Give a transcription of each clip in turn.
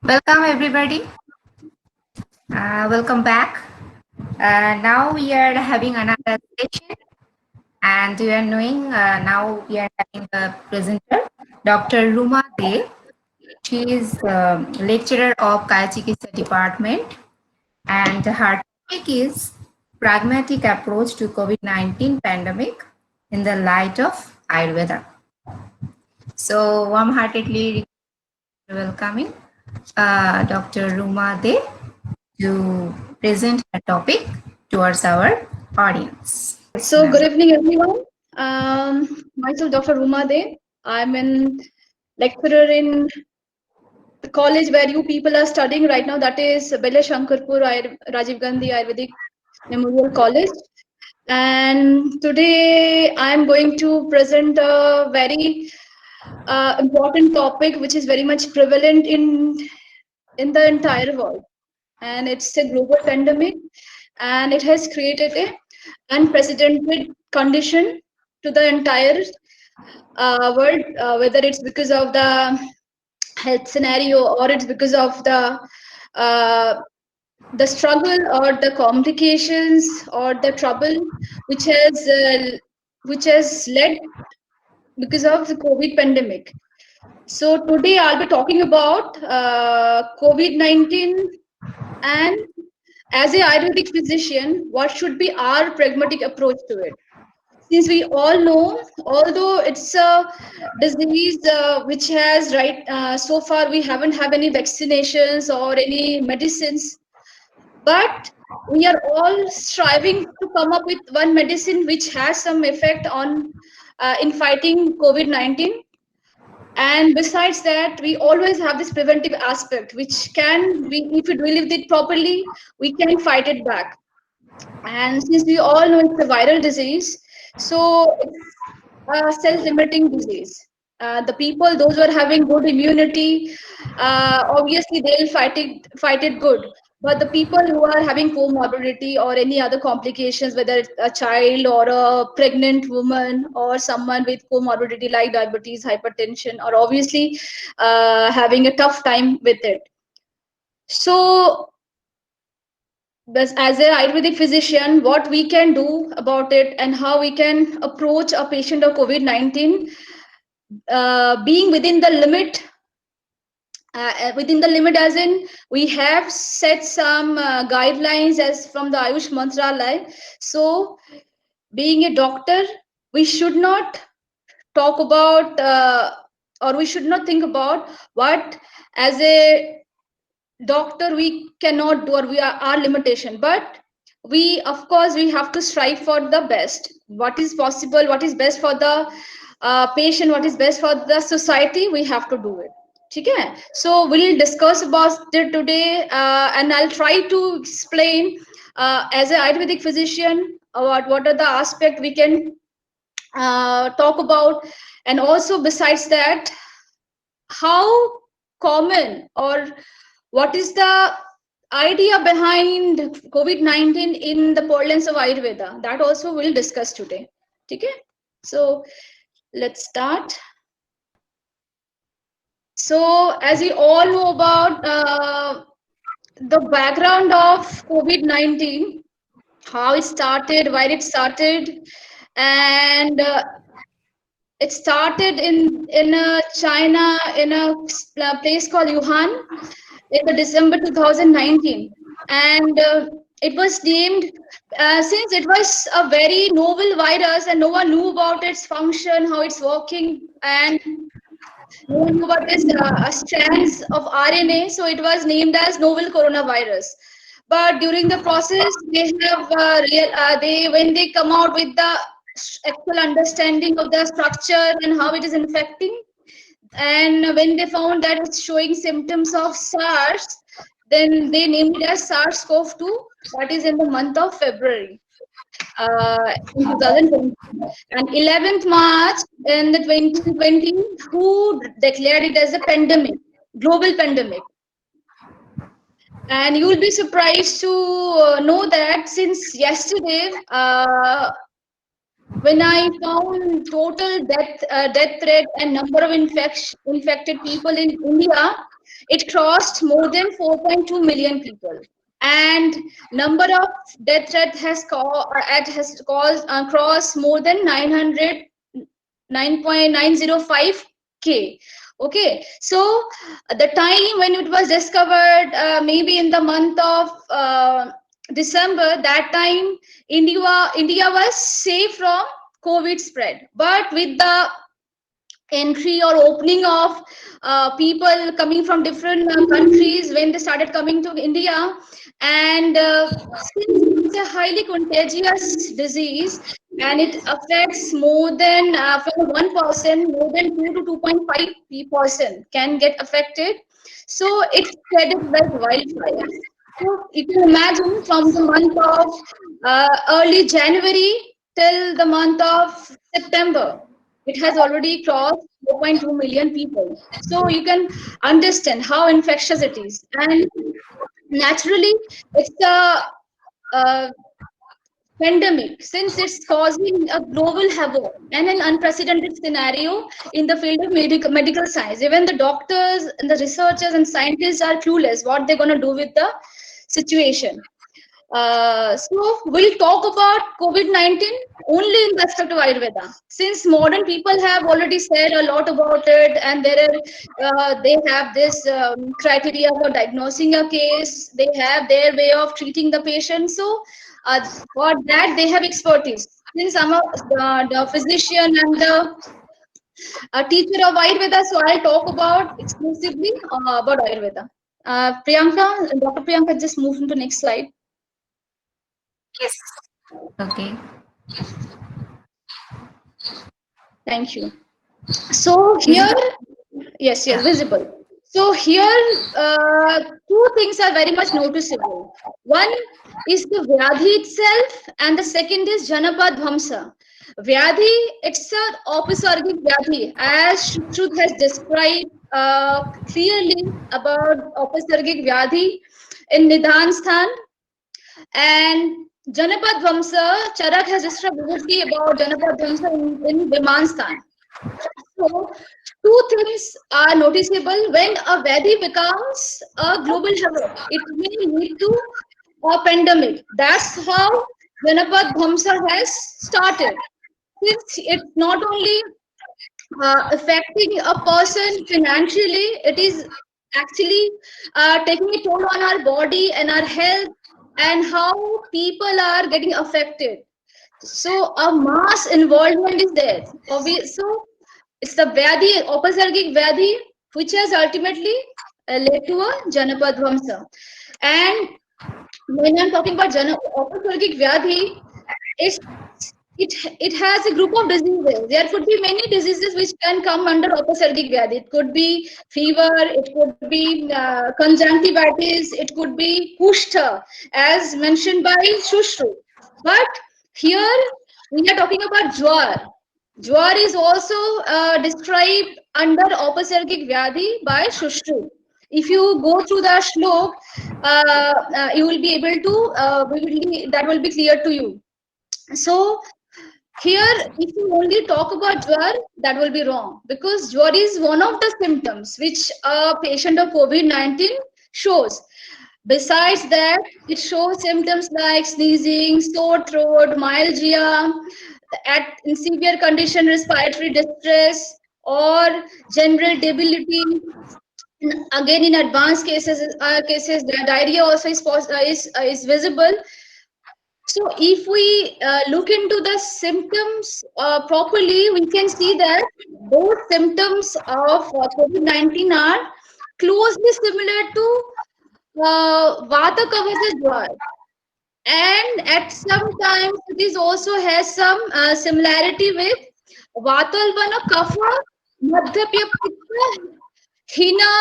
Welcome, everybody. Welcome back. Now we are having another session, and we are knowing now we are having a presenter, Dr. Ruma De. She is lecturer of Kaya Chikitsa department, and her topic is pragmatic approach to COVID-19 pandemic in the light of Ayurveda. So, warm-heartedly welcoming Dr. Ruma De to present a topic towards our audience. Yes, So, good ma'am. evening, everyone. Myself, Dr. Ruma De. I'm an lecturer in the college where you people are studying right now. That is Bele Shankarpur Rajiv Gandhi Ayurvedic Memorial College. And today I'm going to present a very important topic, which is very much prevalent in the entire world. And it's a global pandemic, and it has created a unprecedented condition to the entire world, whether it's because of the health scenario or it's because of uh, the struggle or the complications or the trouble which has uh, which has led because of the COVID pandemic. So today I'll be talking about COVID-19, and as a Ayurvedic physician, what should be our pragmatic approach to it? Since we all know, although it's a disease which has so far we haven't have any vaccinations or any medicines, but we are all striving to come up with one medicine which has some effect on in fighting COVID-19. And besides that, we always have this preventive aspect, which can we, if we deal with it properly, we can fight it back. And since we all know it's a viral disease, so it's a self-limiting disease. The people, those who are having good immunity, obviously they'll fight it good. But the people who are having comorbidity or any other complications, whether it's a child or a pregnant woman or someone with comorbidity like diabetes, hypertension, or obviously having a tough time with it. So as an Ayurvedic physician, what we can do about it and how we can approach a patient of COVID-19, being within the limit, as in we have set some guidelines as from the Ayush Mantralaya. So, being a doctor, we should not talk about or we should not think about what as a doctor we cannot do or we are our limitation, but we of course we have to strive for the best, what is possible, what is best for the patient, what is best for the society, we have to do it. Okay, so we'll discuss about it today, and I'll try to explain as an Ayurvedic physician about what are the aspect we can talk about, and also besides that, how common or what is the idea behind COVID-19 in the parlance of Ayurveda? That also we'll discuss today. Okay? So let's start. So as we all know about the background of COVID-19, how it started, where it started, and it started in China, in a place called Wuhan, in the December 2019, and it was named since it was a very novel virus and no one knew about its function, how it's working, and no one knew about its strands of RNA, so it was named as novel coronavirus. But during the process, they have they when they come out with the actual understanding of the structure and how it is infecting, and when they found that it's showing symptoms of SARS, then they named it as SARS-CoV-2. That is in the month of February in 2020. And 11th March in the 2020, who declared it as a pandemic, global pandemic. And you will be surprised to know that since yesterday, when I found total death rate and number of infected people in India, it crossed more than 4.2 million people, and number of death rate has caused crossed more than 9.905 k. Okay, so the time when it was discovered, maybe in the month of December, that time India was safe from COVID spread. But with the entry or opening of people coming from different countries, when they started coming to India, and since it's a highly contagious disease and it affects more than from 1%, more than 2 to 2.5% can get affected. So it spread like wildfire. So you can imagine from the month of early January till the month of September, it has already crossed 4.2 million people. So you can understand how infectious it is. And naturally, it's a pandemic, since it's causing a global havoc and an unprecedented scenario in the field of medical science. Even the doctors and the researchers and scientists are clueless what they're going to do with the situation. So we'll talk about COVID-19 only in the aspect of Ayurveda. Since modern people have already said a lot about it, and they have this criteria for diagnosing a case. They have their way of treating the patient. So for that they have expertise. Since I'm the physician and the teacher of Ayurveda, so I'll talk about exclusively about Ayurveda. Dr. Priyanka, just move into next slide. Yes. Okay. Thank you. So Is here, it? yes, Yeah. visible. So here, two things are very much noticeable. One is the Vyadhi itself, and the second is Janapad Dhamsa. Vyadhi, it's an opusargic Vyadhi, as Shruth has described clearly about opusargic Vyadhi in Nidhan Sthan. And Janapad Dhamsa, Charak has described vividly about Janapad Dhamsa in Viman Sthan. So, two things are noticeable when a Valley becomes a global havoc. It may lead to a pandemic. That's how Janapad Dhamsa has started. Since it's not only affecting a person financially, it is actually taking a toll on our body and our health, and how people are getting affected. So a mass involvement is there. So it's the Vyadhi, Opasargic Vyadhi, which has ultimately led to a Janapad Dhamsa. And when I'm talking about Opasargic Vyadhi, it's, it has a group of diseases. There could be many diseases which can come under Opasargic Vyadhi. It could be fever, it could be conjunctivitis, it could be Kushta, as mentioned by Shushru. But here we are talking about Jwar. Jwar is also described under Opasargic Vyadhi by Shushru. If you go through the shlok, you will be able to, that will be clear to you. So here, if you only talk about Jwar, that will be wrong, because Jwar is one of the symptoms which a patient of COVID-19 shows. Besides that, it shows symptoms like sneezing, sore throat, myalgia, in severe condition, respiratory distress, or general debility. Again, in advanced cases, the diarrhea also is visible. So if we look into the symptoms properly, we can see that both symptoms of COVID-19 are closely similar to Vata Kavacha Jwar. And at some times, it is also has some similarity with Vatalvana Kapha, Madhyapya Pitta, Hina,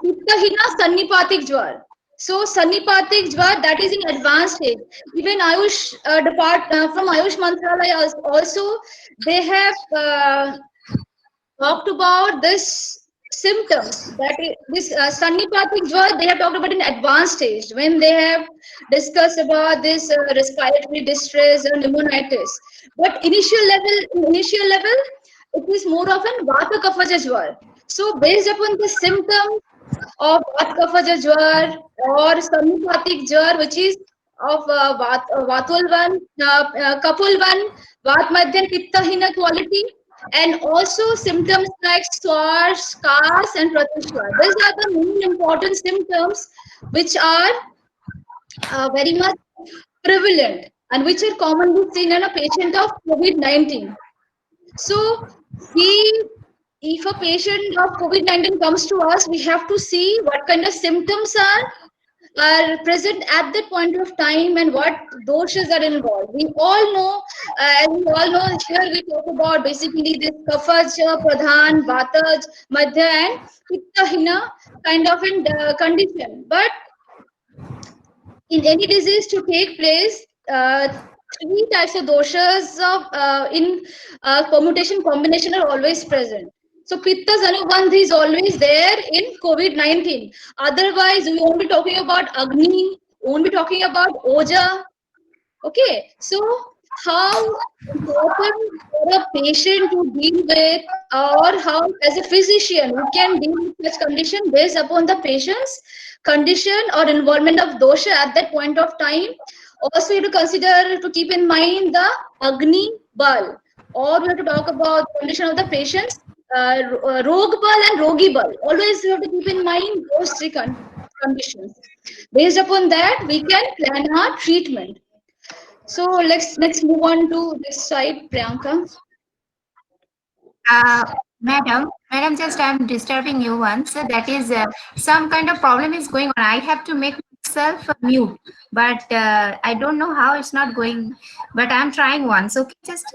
Pitta Hina Sannipatik Jwar. So Sannipatik Jwar, that is in advanced stage. Even Ayush from Ayush Mantralaya also, they have talked about this symptoms, that is, this Sannipatik Jwar, they have talked about in advanced stage when they have discussed about this respiratory distress and pneumonitis. But initial level, it is more of an Vata Kapha Jwar. So based upon the symptoms, of Vatkaphaja Jwar or Sanupatik Jwar, which is of Vatulvan, Kapulvan, Vatmadhyan Pittahina quality, and also symptoms like swars, kas, and pratishtha. These are the main important symptoms which are very much prevalent and which are commonly seen in a patient of COVID-19. So, we, if a patient of COVID-19 comes to us, we have to see what kind of symptoms are present at that point of time and what doshas are involved. We all know, as we all know, here we talk about basically this Kafaj, Pradhan, Vataj, Madhya, and Pittahina kind of condition. But in any disease to take place, three types of doshas in permutation combination are always present. So Pitta Zanubandh is always there in COVID-19. Otherwise, we won't be talking about Agni, we won't be talking about Oja. Okay, so how important for a patient to deal with, or how, as a physician, we can deal with such condition based upon the patient's condition or involvement of dosha at that point of time. Also, you have to consider to keep in mind the Agni Bal, or we have to talk about the condition of the patient's Rog Bal and Rogi Bal. Always you have to keep in mind those three conditions. Based upon that, we can plan our treatment. So let's move on to this side, Priyanka. Madam, just I'm disturbing you once. That is some kind of problem is going on. I have to make myself mute, but I don't know how it's not going. But I'm trying once. Okay, just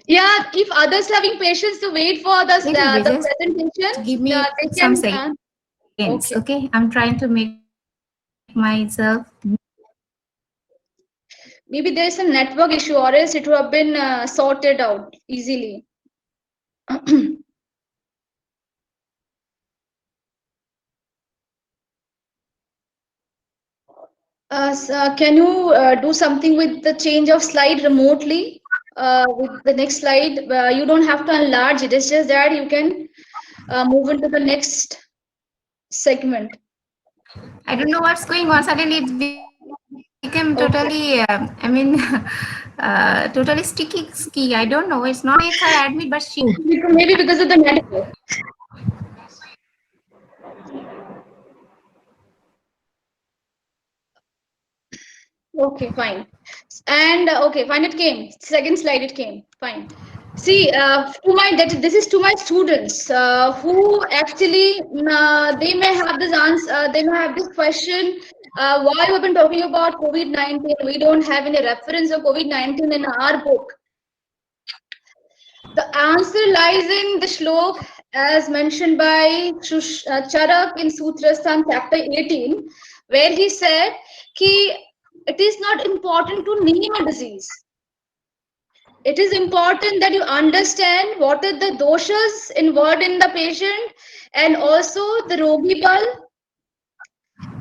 Yeah, if others having patience to wait for little bit. the Just presentation, give me they some can. seconds. Okay, Okay, I'm trying to make myself. maybe there is a network issue, or else it would have been sorted out easily. Can you do something with the change of slide remotely? With the next slide, you don't have to enlarge it. It's just that you can move into the next segment. I don't know what's going on. Suddenly it became totally. Okay. Totally sticky. I don't know. It's not make her admit, but she would. Maybe because of the network. Okay, fine. And okay, fine. It came. Second slide, it came. Fine. See, to my that this is to my students who actually they may have this answer. They may have this question. Why we've been talking about COVID-19? We don't have any reference of COVID-19 in our book. The answer lies in the shlok as mentioned by Charak in Sutrastham chapter 18, where he said कि it is not important to name a disease. It is important that you understand what are the doshas involved in the patient and also the rogi bal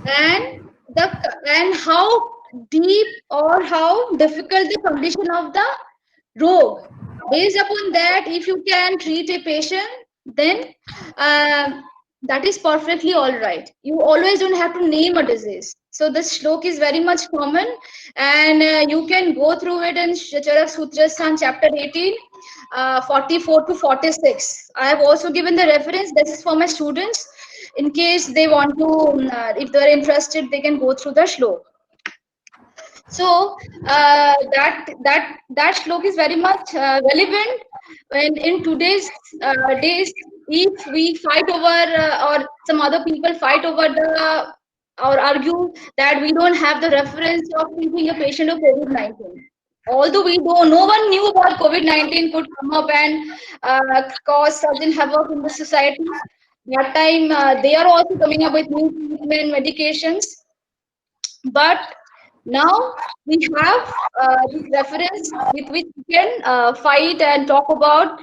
and the and how deep or how difficult the condition of the rog. Based upon that, if you can treat a patient, then that is perfectly all right. You always don't have to name a disease. So this shlok is very much common, and you can go through it in Charak Sutrastham chapter 18, 44 to 46. I have also given the reference. This is for my students. In case they want to, if they're interested, they can go through the shlok. So that shlok is very much relevant when in today's days, if we fight over or some other people fight over the or argue that we don't have the reference of treating a patient of COVID-19. Although we don't, no one knew about COVID-19 could come up and cause sudden havoc in the society. That time they are also coming up with new treatment medications, but now we have this reference with which we can fight and talk about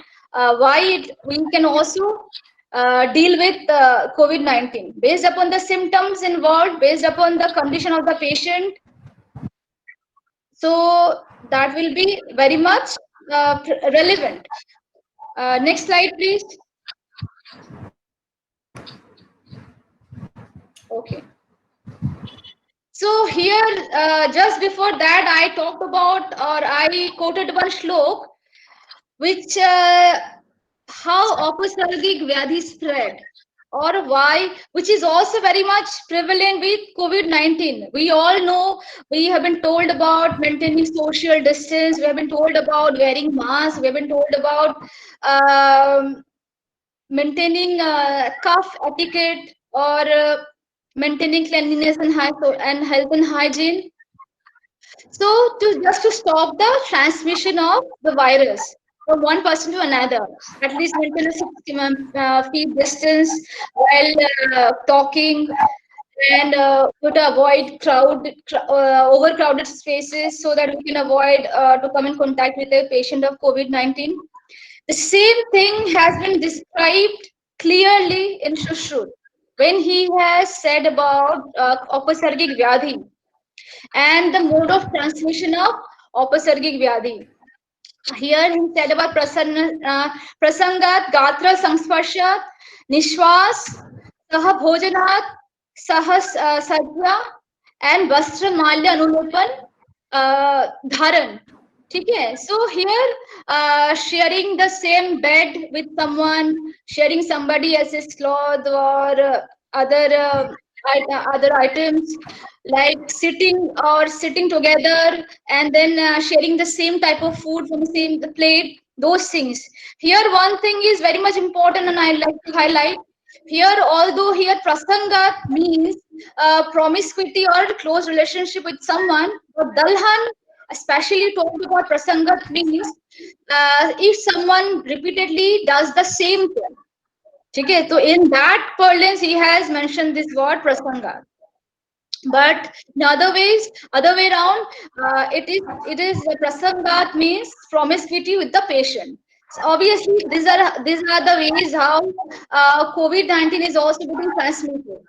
we can also deal with COVID-19 based upon the symptoms involved, based upon the condition of the patient. So that will be very much relevant. Next slide, please. Okay. So here, just before that, I talked about, or I quoted one shlok, which how opusargic vyadhi spread, or why, which is also very much prevalent with COVID-19. We all know, we have been told about maintaining social distance, we have been told about wearing masks, we have been told about um, maintaining cough etiquette, or maintaining cleanliness and, and health and hygiene. So to just to stop the transmission of the virus from one person to another, at least maintain a 6 feet distance while talking, and to avoid overcrowded spaces, so that we can avoid to come in contact with a patient of COVID-19. The same thing has been described clearly in Shushruth when he has said about Upasargic Vyadhi and the mode of transmission of Upasargic Vyadhi. Here he said about Prasangat, Gatra Sangsparshat, Nishwas, Saha Bhojanat, Sahas Sajja, and Vastra Malya Anulopan Dharan. ठीक है, so here sharing the same bed with someone, sharing somebody else's cloth, or other other items, like sitting together, and then sharing the same type of food from the same plate, those things. Here one thing is very much important, and I like to highlight here, although here prasangat means promiscuity or close relationship with someone, but dalhan especially talked about prasangat means if someone repeatedly does the same thing. Okay, so in that parlance he has mentioned this word prasangat. But in other way around, it is prasangat means promiscuity with the patient. So obviously, these are the ways how COVID-19 is also getting transmitted.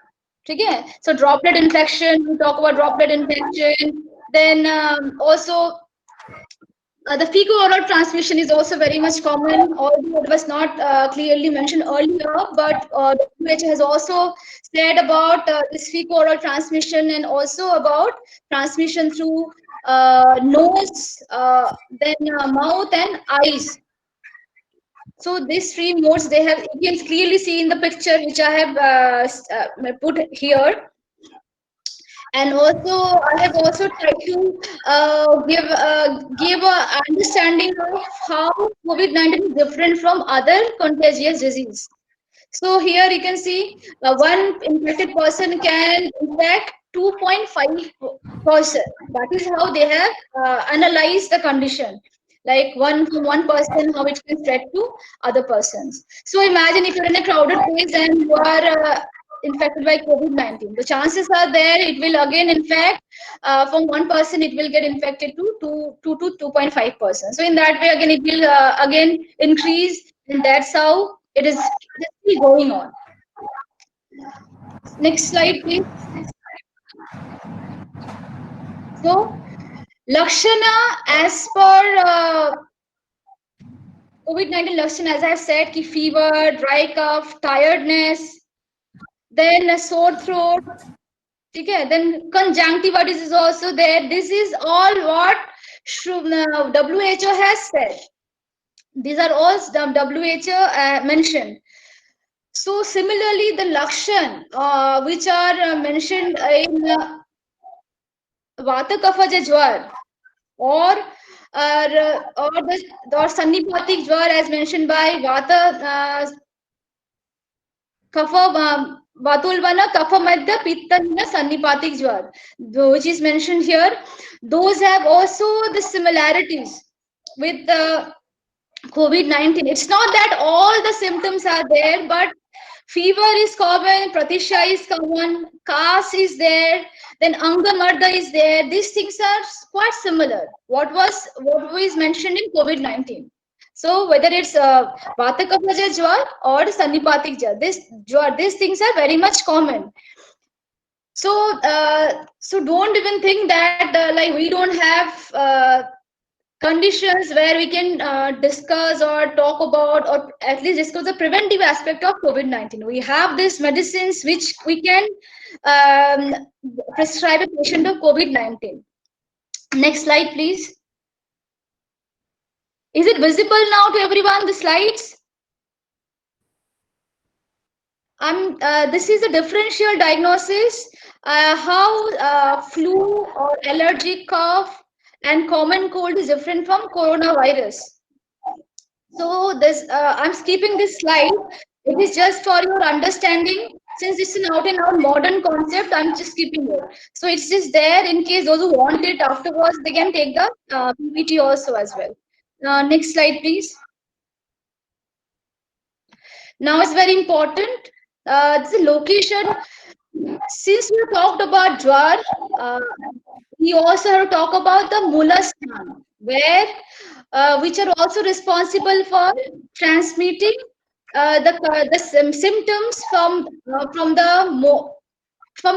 Okay, so droplet infection. We talk about droplet infection. Then also the fecal-oral transmission is also very much common, although it was not clearly mentioned earlier. But WHO has also said about this fecal-oral transmission, and also about transmission through nose, then mouth and eyes. So these three modes they have, you can clearly see in the picture which I have put here. And also I have also tried to give a understanding of how COVID-19 is different from other contagious disease. So here you can see one infected person can infect 2.5 person. That is how they have analyzed the condition. Like one from one person, how it can spread to other persons. So imagine if you're in a crowded place and you are infected by COVID-19. The chances are there it will again infect from one person, it will get infected to 2 to 2.5 persons. So in that way, again, it will again increase, and that's how it is still going on. Next slide, please. So, Lakshana, as per COVID-19 Lakshana, as I said, ki fever, dry cough, tiredness, then a sore throat, okay, then conjunctivitis is also there. This is all what WHO has said. These are all WHO mentioned. So similarly, the Lakshan, which are mentioned in Vata Kapha Jwar, or or Sannipatik Jwar, as mentioned by Vata Kapha Vatulvana Kapha Madhya Pittanina Sannipatik Jwar, which is mentioned here. Those have also the similarities with the COVID-19. It's not that all the symptoms are there, but fever is common, pratisha is common, kas is there, then Angamarda is there. These things are quite similar. What was mentioned in COVID-19. So whether it's Vata Kapha Jwar or Sannipatik Jwar, these things are very much common. So so don't even think that like we don't have conditions where we can discuss or talk about, or at least discuss the preventive aspect of COVID-19. We have these medicines which we can prescribe a patient of COVID-19. Next slide, please. Is it visible now to everyone, the slides? This is a differential diagnosis, how flu or allergic cough and common cold is different from coronavirus. So this, I'm skipping this slide. It is just for your understanding. Since it's an out and out modern concept, I'm just skipping it. So it's just there in case those who want it afterwards, they can take the PPT also as well. Next slide, please. Now it's very important. The location. Since we talked about Jwar, we also have to talk about the Mulastan, where which are also responsible for transmitting symptoms from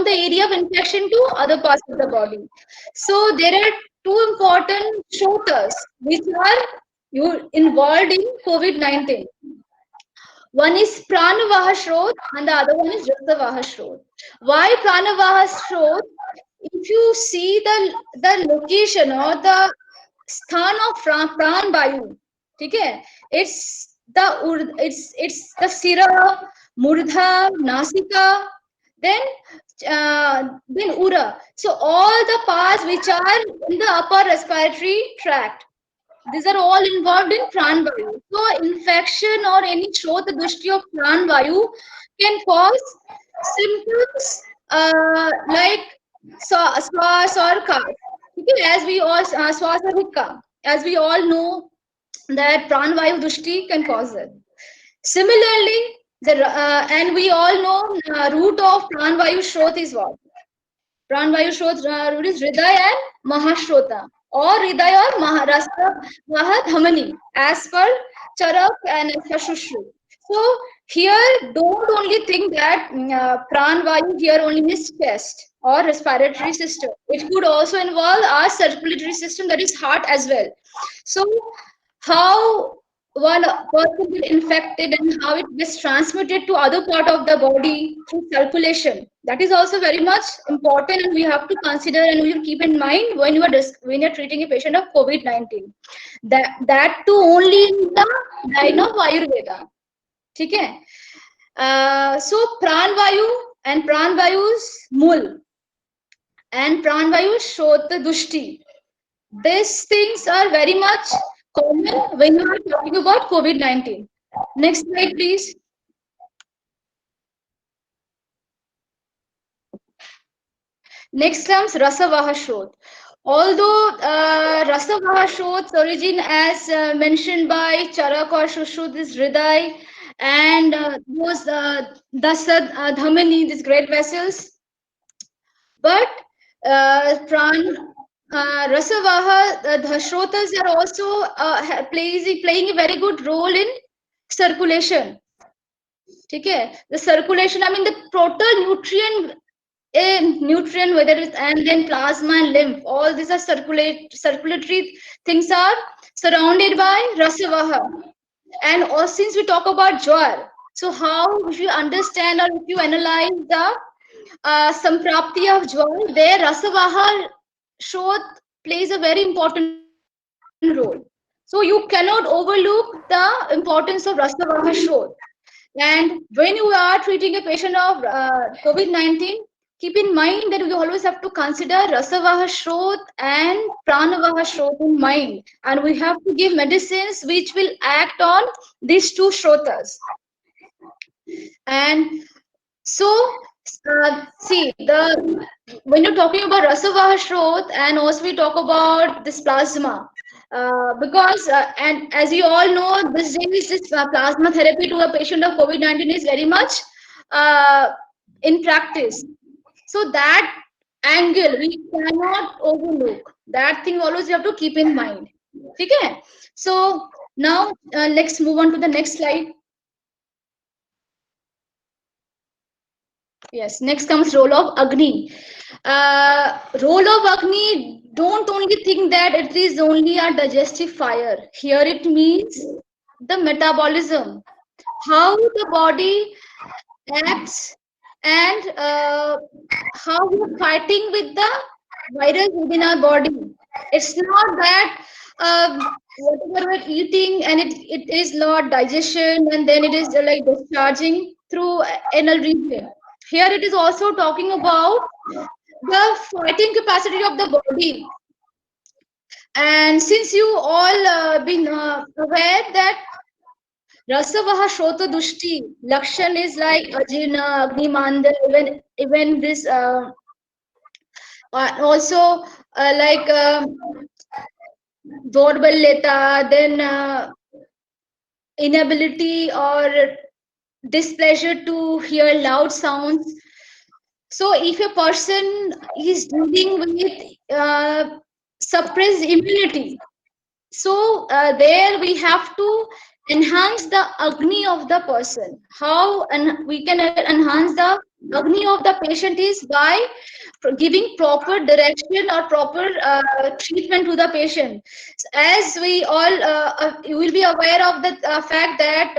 the area of infection to other parts of the body. So there are two important shooters which are involved in COVID-19. One is Pranavaha Shrot and the other one is Rasavaha Shrot. Why Pranavaha Shrot? If you see the location or the sthan of Pran Vayu, okay, it's the Sira, Murdha, Nasika, then Ura. So all the parts which are in the upper respiratory tract, these are all involved in pranvayu. So infection or any Shrota Dushti of pranvayu can cause symptoms like swas or cough. Okay, as we all swas or hiccup, as we all know that pranvayu dushti can cause it. Similarly, and we all know root of pranvayu shrot is what? Pranvayu Shrot root is Hriday and Mahashrota, or Hriday or Maharashtra Mahadhamani, as per Charak and as per Shushru. So here, don't only think that Pranvayu here only means chest or respiratory system. It could also involve our circulatory system, that is heart as well. So how one person get infected and how it gets transmitted to other part of the body through circulation, that is also very much important, and we have to consider and we will keep in mind when when you're treating a patient of COVID-19. That too only in the line of Ayurveda. Okay? So pranvayu and pranvayu's mul and pranvayu shrota dushti, these things are very much common when you are talking about COVID-19. Next slide, please. Next comes Rasavaha Shrot. Although Rasavaha Shrot's origin, as mentioned by Charak or Shushruth, is Hriday and those Dasad Dhamani, these great vessels. But Rasavaha, the Shrotas are also playing a very good role in circulation. Okay? The circulation, I mean the total nutrient, whether it's and then plasma and lymph, all these are circulatory things are surrounded by Rasavaha. And also, since we talk about Jwar, so how if you understand or if you analyze the Samprapti of Jwar, there Rasavaha Shrot plays a very important role. So you cannot overlook the importance of Rasavaha Shrot. And when you are treating a patient of COVID-19, keep in mind that we always have to consider Rasavaha Shrot and Pranavaha Shrot in mind. And we have to give medicines which will act on these two Shrotas. And so, see, when you're talking about Rasavaha Shrot, and also we talk about this plasma, because and as you all know, this days this plasma therapy to a patient of COVID-19 is very much in practice. So that angle we cannot overlook. That thing always you have to keep in mind. Okay? So now let's move on to the next slide. Yes, next comes role of Agni. Role of Agni, don't only think that it is only a digestive fire. Here it means the metabolism, how the body acts and how we're fighting with the virus within our body. It's not that whatever we're eating and it is not digestion and then it is like discharging through anal region. Here it is also talking about the fighting capacity of the body. And since you all been aware that Rasavaha Shota Dushti, Lakshan is like Ajina, Agnimanda, even this also like Dorballeta, then inability or displeasure to hear loud sounds. So if a person is dealing with suppressed immunity, so there we have to enhance the agni of the person. How and we can enhance the agni of the patient is by giving proper direction or proper treatment to the patient. As we all you will be aware of the fact that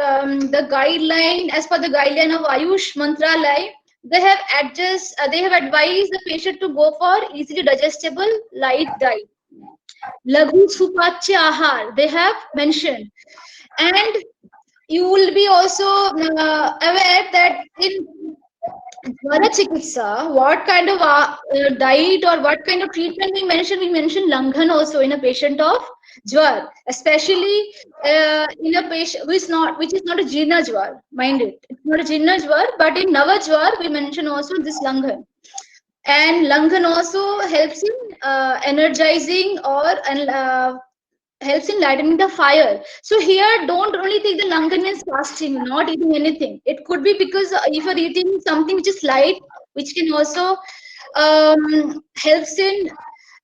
the guideline, as per the guideline of Ayush Mantralaya, they have advised the patient to go for easily digestible light diet. Laghu Supachya Ahar, they have mentioned. And you will be also aware that in Jwara Chikitsa, what kind of diet or what kind of treatment we mentioned Langhan also in a patient of Jwar, especially in a patient which is not a Jirna Jwar, mind it. It's not a Jirna Jwar, but in Nava Jwar, we mention also this Langhan. And Langhan also helps in energizing or helps in lightening the fire. So here, don't only take the Langan means fasting, not eating anything. It could be because if you're eating something which is light, which can also helps in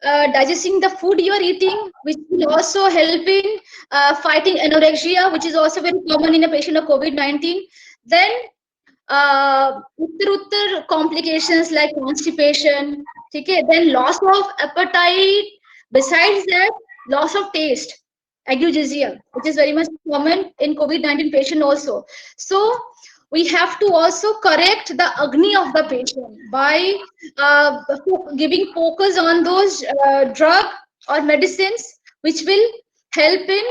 digesting the food you're eating, which will also help in fighting anorexia, which is also very common in a patient of COVID-19. Then uttar complications like constipation, okay? Then loss of appetite. Besides that, loss of taste, ageugesia, which is very much common in COVID-19 patient also. So we have to also correct the agni of the patient by giving focus on those drug or medicines which will help in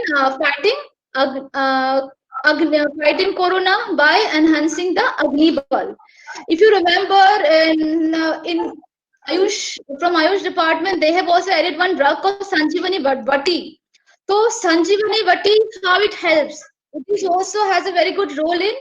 fighting corona by enhancing the agni bal. If you remember in Ayush, from Ayush department, they have also added one drug called Sanjeevani Vati. So Sanjeevani Vati, how it helps? It is also has a very good role in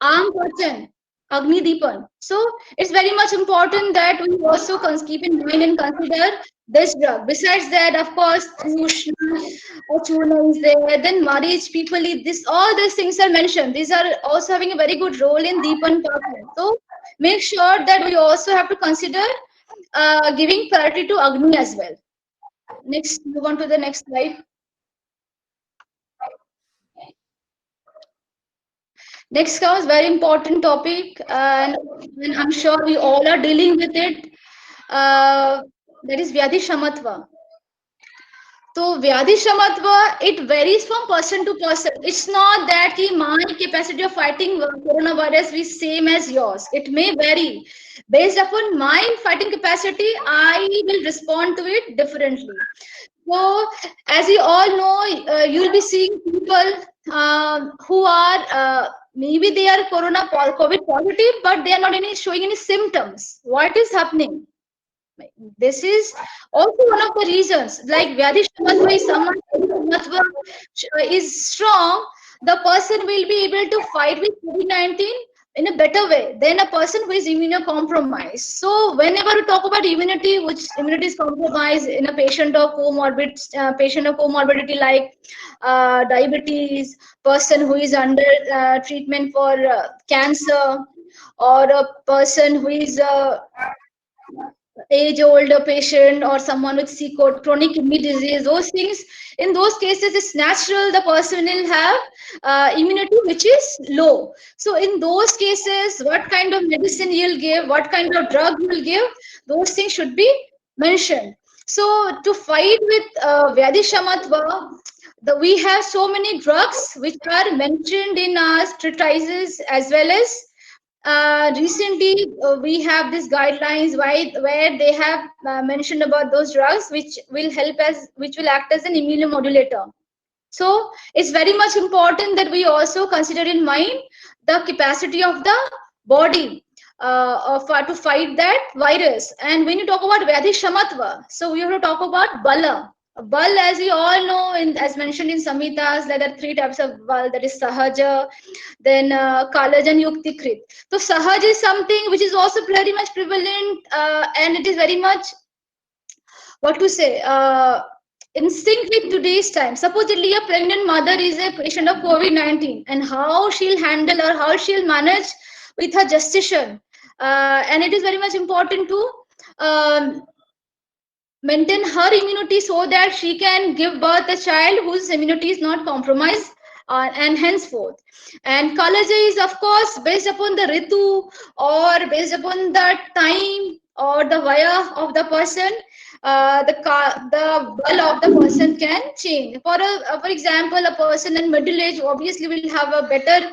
Aam Pachan, Agni Deepan. So it's very much important that we also keep in mind and consider this drug. Besides that, of course, Tushna or Churna is there. Then marriage, people eat this. All these things are mentioned. These are also having a very good role in Deepan Pachan. So make sure that we also have to consider giving priority to Agni as well. Next, move on to the next slide. Next comes very important topic, and I'm sure we all are dealing with it. That is Vyadhi Shamatva. So Vyadhi Shamatva, it varies from person to person. It's not that my capacity of fighting coronavirus is same as yours. It may vary. Based upon my fighting capacity, I will respond to it differently. So, as you all know, you'll be seeing people who are maybe they are COVID positive, but they are not showing any symptoms. What is happening? This is also one of the reasons. Like Vyadhi Shamatva is someone Shamatva is strong, the person will be able to fight with COVID-19 in a better way than a person who is immunocompromised. So whenever we talk about immunity, which immunity is compromised in a patient of comorbidity like diabetes, person who is under treatment for cancer, or a person who is age older patient or someone with chronic kidney disease, those things, in those cases it's natural the person will have immunity which is low. So in those cases, what kind of medicine you'll give, what kind of drug you'll give, those things should be mentioned. So to fight with Vyadhi Shamatva, we have so many drugs which are mentioned in our treatises as well as recently we have these guidelines where they have mentioned about those drugs which will help as which will act as an immunomodulator. So it's very much important that we also consider in mind the capacity of the body to fight that virus. And when you talk about Vyadhi Shamatva, so we have to talk about Bala. Bal, as we all know, as mentioned in Samhitas, there are three types of Bal, that is Sahaja, then Kalajan Yukti Krit. So Sahaj is something which is also very much prevalent and it is very much, what to say, in sync with today's time. Supposedly, a pregnant mother is a patient of COVID-19, and how she'll handle or how she'll manage with her gestation. And it is very much important to um, maintain her immunity so that she can give birth a child whose immunity is not compromised and henceforth. And Kalaja is, of course, based upon the ritu or based upon the time or the vaya of the person. The ball of the person can change. For example, a person in middle age obviously will have a better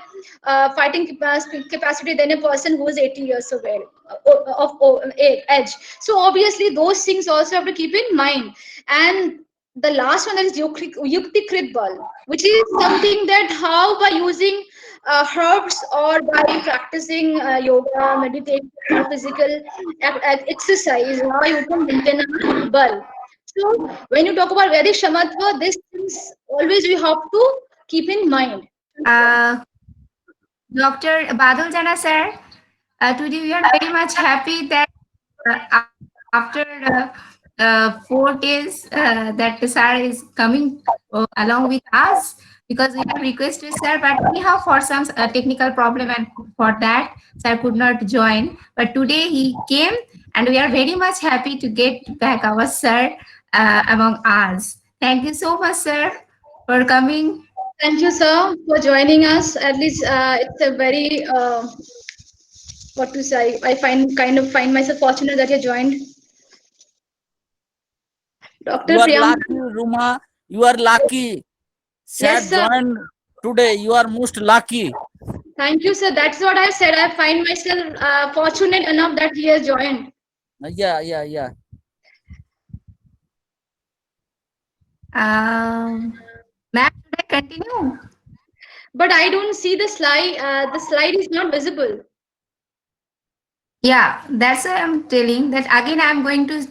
fighting capacity than a person who is 80 years of age. So obviously those things also have to keep in mind. And the last one is Yukti Krit Bal, which is something that how by using herbs or by practicing yoga, meditation, or physical exercise, how you can maintain a bal. So when you talk about Vedic Shamatva, these things always we have to keep in mind. Uh, Dr. Badal Jana sir, today we are very much happy that after 4 days that sir is coming along with us, because we have requested sir, but anyhow for some technical problem and for that sir could not join. But today he came and we are very much happy to get back our sir among us. Thank you so much sir for coming. Thank you, sir, for joining us. At least it's a very what to say. I find myself fortunate that you joined, You Dr. are Priyanka. lucky, Ruma. You are lucky. Yes, Sir sir. joined today. You are most lucky. Thank you, sir. That's what I said. I find myself fortunate enough that he has joined. Yeah. Ma'am, should I continue? But I don't see the slide. The slide is not visible. Yeah, that's why I'm telling that again. I'm going to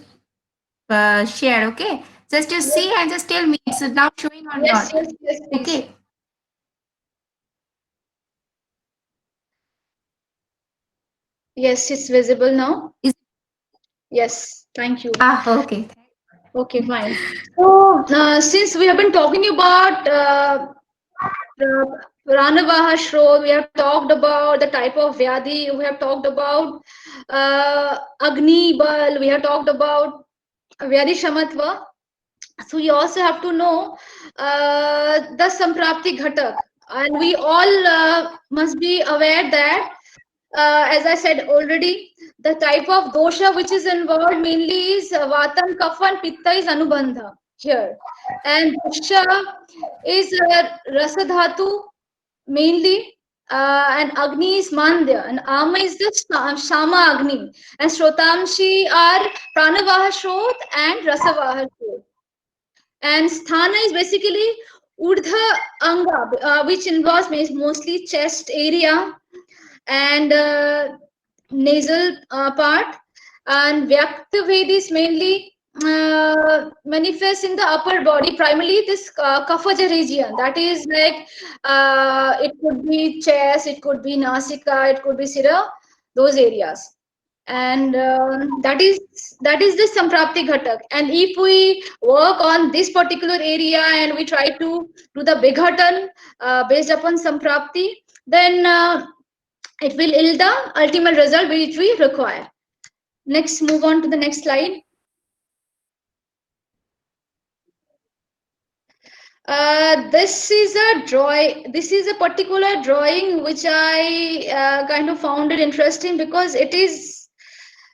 share. Okay, just you Yes, see and just tell me it's now showing or yes, not. yes, yes, please. Okay. Yes, it's visible now. Is Yes, thank you. okay. Okay, fine. So, since we have been talking about the Pranavaha Shro, we have talked about the type of Vyadhi, we have talked about Agni Bal, we have talked about Vyadhi Shamatva. So we also have to know the Samprapti Ghatak. And we all must be aware that, as I said already, the type of dosha which is involved mainly is Vatam, Kapha, and Pitta is Anubandha here. And dosha is Rasadhatu mainly, and Agni is Mandya, and Ama is the Shama Agni, and Shrotamshi are Pranavaha Shrot and Rasavaha Shrot. And sthana is basically urdha anga, which involves mostly chest area and nasal part. And vyakta is mainly manifests in the upper body, primarily this kaphaja region. That is like it could be chest, it could be nasika, it could be sira, those areas. And that is the samprapti ghatak. And if we work on this particular area and we try to do the bighatan based upon samprapti, then it will yield the ultimate result which we require. Next, move on to the next slide. This is a drawing. This is a particular drawing which I kind of found it interesting because it is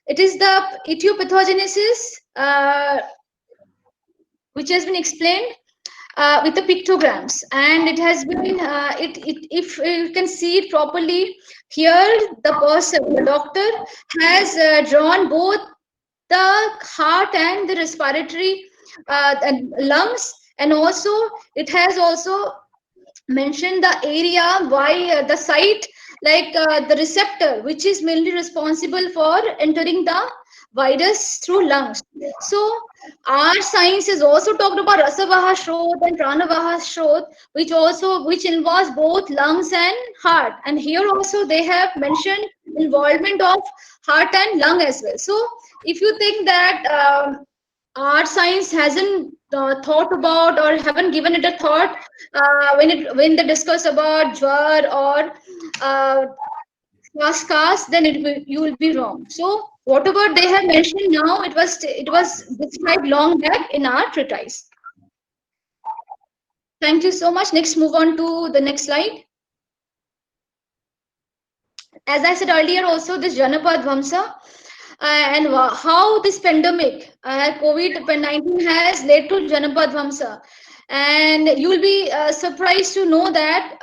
the etiopathogenesis which has been explained. with the pictograms, and it has been if you can see it properly here, the person, the doctor, has drawn both the heart and the respiratory and lungs, and also it has also mentioned the area why the site, like the receptor which is mainly responsible for entering the virus through lungs. So our science has also talked about rasavaha shrot and pranavaha shrot, which involves both lungs and heart, and here also they have mentioned involvement of heart and lung as well. So if you think that our science hasn't thought about or haven't given it a thought when they discuss about jwar or uh, scars, then you will be wrong. So whatever they have mentioned now, it was described long back in our treatise. Thank you so much. Next, move on to the next slide. As I said earlier, also this Janapad Vamsa and how this pandemic, COVID-19, has led to Janapad Vamsa. And you will be surprised to know that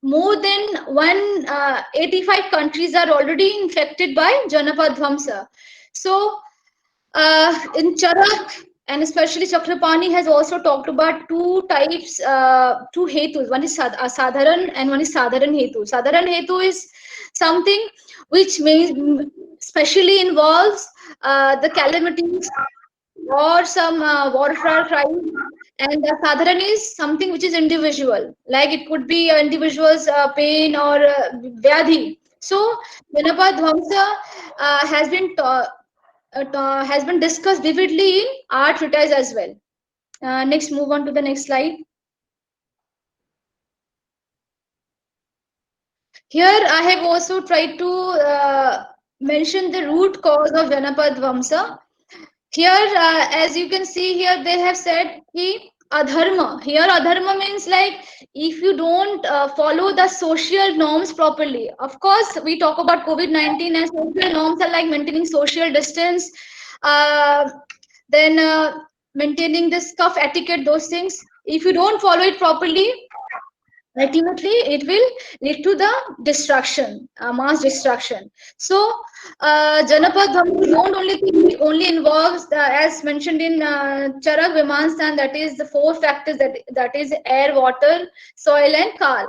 more than 185 countries are already infected by Janapad Vamsa. So in Charak and especially Chakrapani has also talked about two types, two hetus. One is Sadharan and one is Sadharan hetu. Sadharan hetu is something which means specially involves the calamities or some warfare crime, and the Sadharan is something which is individual, like it could be an individual's pain or vyadhi. So Vinapad Dhamsa has been discussed vividly in our treatise as well. Next, move on to the next slide. Here, I have also tried to mention the root cause of Janapad Vamsa. Here, as you can see here, they have said ki adharma. Here, adharma means like if you don't follow the social norms properly. Of course, we talk about COVID-19 and social norms are like maintaining social distance, uh, then maintaining this cuff etiquette, those things. If you don't follow it properly, ultimately it will lead to the destruction, mass destruction. So Janapad Dhamma don't only think it only involves as mentioned in Charak Vimanstan, that is the four factors, that is air, water, soil and kal.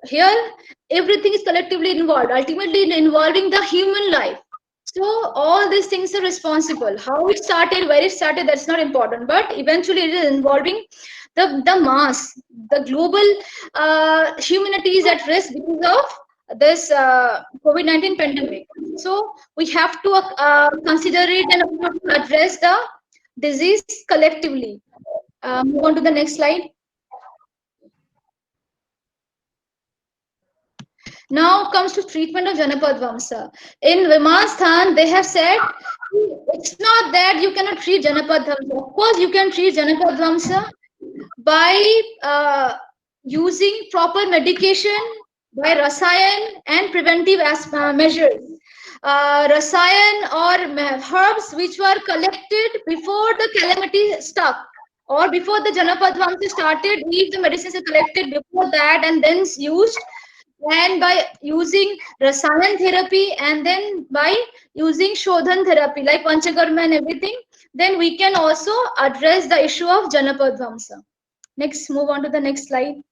Here everything is collectively involved, ultimately involving the human life. So all these things are responsible. How it started, where it started, that's not important, but eventually it is involving the mass, the global humanity is at risk because of this COVID-19 pandemic. So we have to consider it and address the disease collectively. Move on to the next slide. Now comes to treatment of Janapad Vamsa. In Vimanstan, they have said it's not that you cannot treat Janapad Vamsa. Of course, you can treat Janapad Vamsa by using proper medication, by rasayan and preventive measures. Rasayan or herbs which were collected before the calamity struck or before the Janapad Vamsa started, if the medicines are collected before that and then used, and by using rasayan therapy and then by using shodhan therapy like panchakarma and everything, then we can also address the issue of Janapad Vamsa. Next, move on to the next slide.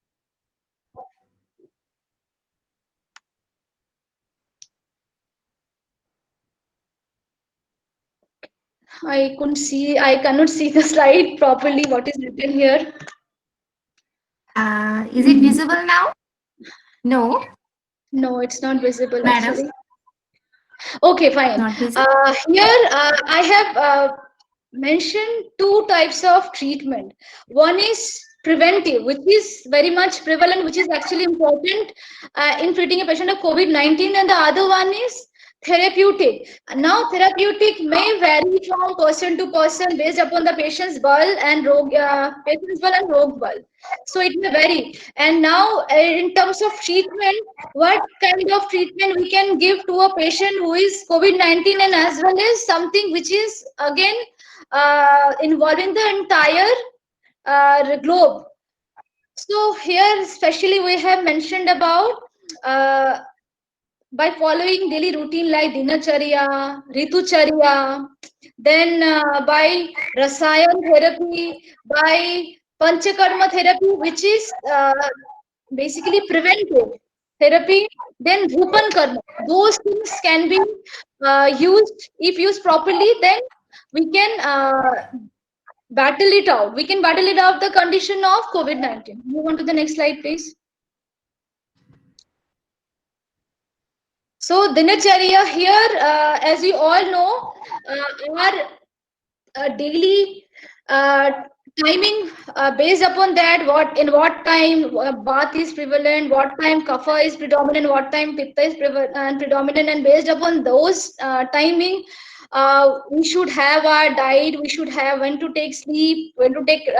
I cannot see the slide properly, what is written here. Is it visible now? No. No, it's not visible Madam. actually. Okay, fine. Not visible. Here I have mentioned two types of treatment. One is preventive, which is very much prevalent, which is actually important in treating a patient of COVID-19, and the other one is therapeutic. Now, therapeutic may vary from person to person based upon the patient's bal and rog bal. So it may vary. And now, in terms of treatment, what kind of treatment we can give to a patient who is COVID-19, and as well as something which is again involving the entire globe. So here especially we have mentioned about by following daily routine like dinacharya, ritucharya, then by rasayan therapy, by panchakarma therapy, which is basically preventive therapy, then dhupan karma. Those things can be used. If used properly, then we can battle it out. We can battle it out the condition of COVID-19. Move on to the next slide, please. So dinacharya here, as you all know, our daily timing based upon that what time bath is prevalent, what time kapha is predominant, what time pitta is predominant, and based upon those timing, we should have our diet. We should have when to take sleep, when to take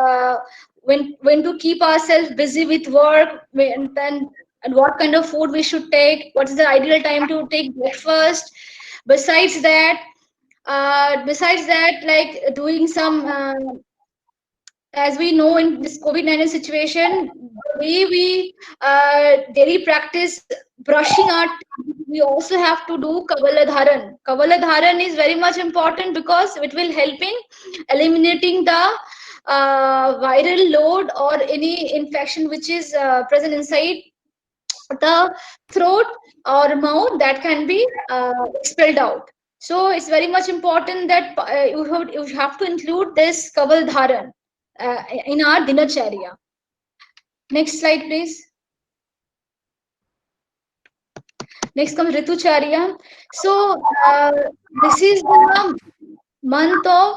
when to keep ourselves busy with work, and what kind of food we should take. What is the ideal time to take breakfast? Besides that, like doing some, as we know in this COVID-19 situation, the way we daily practice brushing our teeth, we also have to do Kavaladharan. Kavaladharan is very much important because it will help in eliminating the viral load or any infection which is present inside the throat or mouth that can be expelled out. So it's very much important that you have to include this Kaval Dharan in our dinacharya. Next slide, please. Next comes Ritucharya. So this is the month of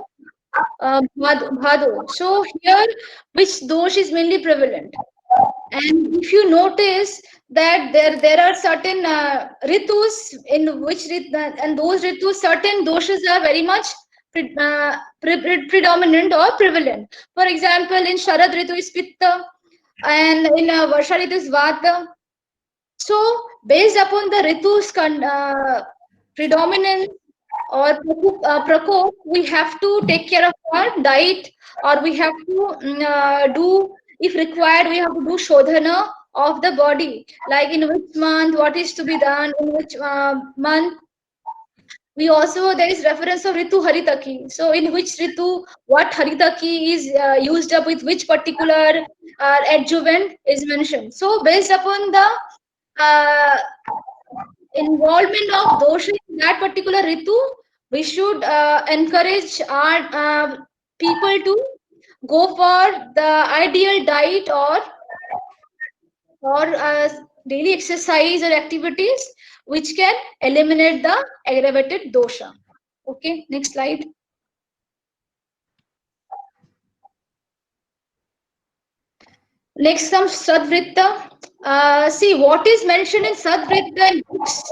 Bhado. So here, which dosh is mainly prevalent? And if you notice that there are certain ritus in which and those ritus, certain doshas are very much predominant or prevalent. For example, in Sharad Ritu is Pitta, and in Varsha Ritu is Vata. So based upon the ritus predominance or prakop, we have to take care of our diet, or we have to do, if required, we have to do shodhana of the body, like in which month, what is to be done, in which month. We also, there is reference of Ritu Haritaki. So in which Ritu, what Haritaki is used up with which particular adjuvant is mentioned. So based upon the uh, involvement of dosha in that particular ritu, we should encourage our people to go for the ideal diet or daily exercise or activities which can eliminate the aggravated dosha. Okay, next slide. Next comes Sadvritta. See, what is mentioned in Sadvritta in books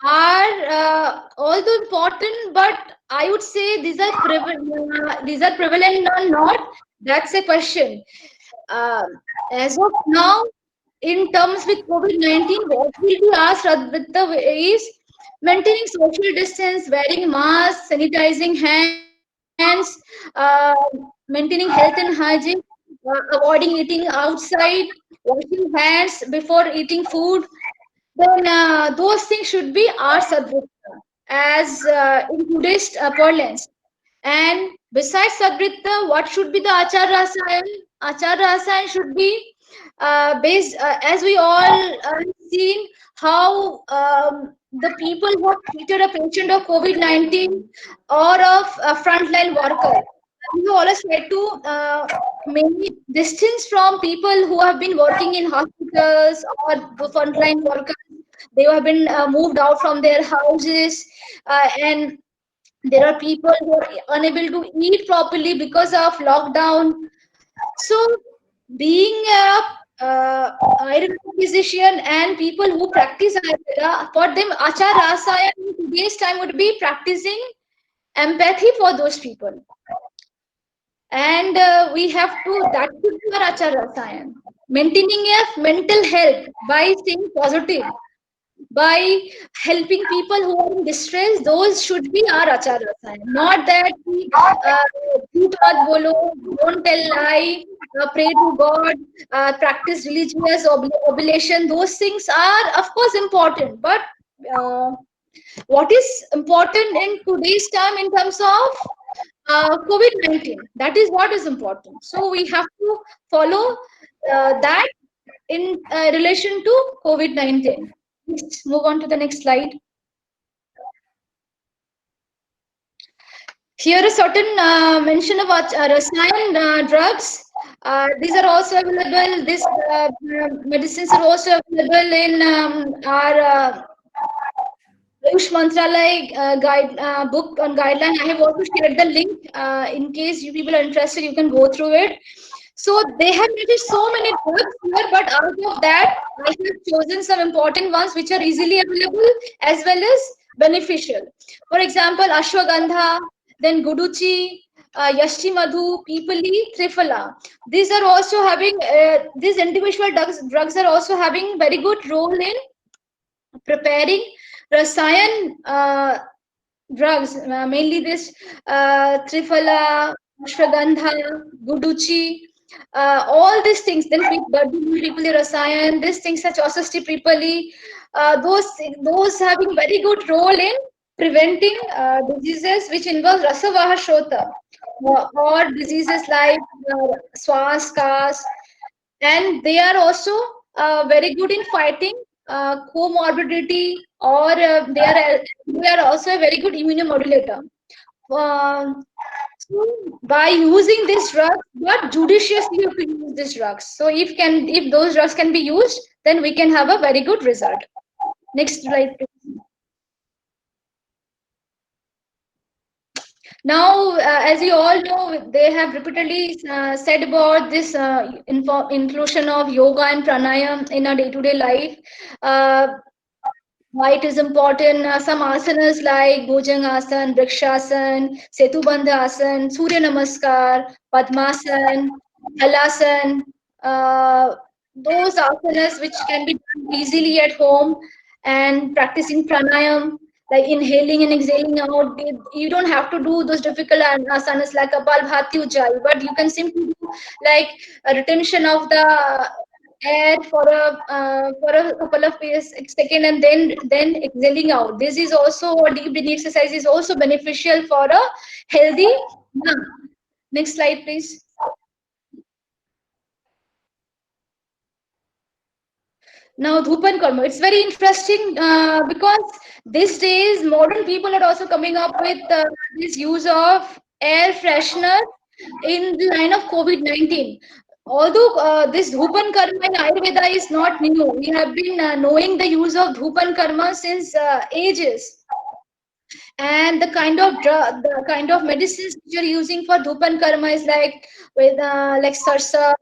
are although important, but I would say these are prevalent or not. That's a question. Uh, as of now, in terms with COVID-19, what will be asked Sadvritta is maintaining social distance, wearing masks, sanitizing hands, maintaining health and hygiene, avoiding eating outside, washing hands before eating food, then those things should be our sadvritta as in Buddhist parlance. And besides sadvritta, what should be the achar rasayan? Achar rasayan should be based, as we all seen how the people who have treated a patient of COVID-19 or of a frontline worker, we always try to mainly distance from people who have been working in hospitals or the frontline workers. They have been moved out from their houses, and there are people who are unable to eat properly because of lockdown. So, being a Ayurvedic physician and people who practice Ayurveda, for them, Achar Rasaya in today's time would be practicing empathy for those people. And we have to, that should be our Achar Rasayan. Maintaining a mental health by staying positive. by helping people who are in distress. Those should be our achar rasayan. Not that we jhoot mat bolo, don't tell lie, pray to God, practice religious oblation. Those things are, of course, important. But uh, what is important in today's time in terms of COVID-19? That is what is important. So we have to follow that in relation to COVID-19. Let's move on to the next slide. Here is certain mention about Rasayan drugs. These are also available. These medicines are also available in our Ayush Mantralaya guide book on guideline. I have also shared the link. In case you people are interested, you can go through it. So they have mentioned so many drugs here, but out of that, I have chosen some important ones which are easily available as well as beneficial. For example, ashwagandha, then guduchi, yashti madhu, pipali, triphala. These are also having these individual drugs are also having very good role in preparing rasayan drugs, mainly this triphala, ashwagandha, guduchi, all these things. Then people rasayan, these things such as pripali, those having very good role in preventing diseases which involve rasavaha shota, or diseases like swas, kas, and they are also very good in fighting comorbidity, or they are also a very good immunomodulator. So by using this drug, but judiciously you have to use these drugs. So if those drugs can be used, then we can have a very good result. Next slide, please. Now, as you all know, they have repeatedly said about this inclusion of yoga and pranayam in our day-to-day life. Uh, why it is important? Some asanas like Bhujang Asan, Vrikshasan, Setubandha Asan, Surya Namaskar, Padmasan, Halasan, uh, those asanas which can be done easily at home, and practicing pranayam, like inhaling and exhaling out. You don't have to do those difficult asanas like Kapalbhati Ujjayi, but you can simply do like a retention of the air for a couple of seconds, and then exhaling out. This is also a deep breathing exercise is also beneficial for a healthy lung. Next slide, please. Now, Dhupan Karma. It's very interesting because these days modern people are also coming up with this use of air freshener in the line of COVID-19. Although this Dhupan Karma in Ayurveda is not new, we have been knowing the use of Dhupan Karma since ages. And the kind of medicines which you're using for Dhupan Karma is like sarsa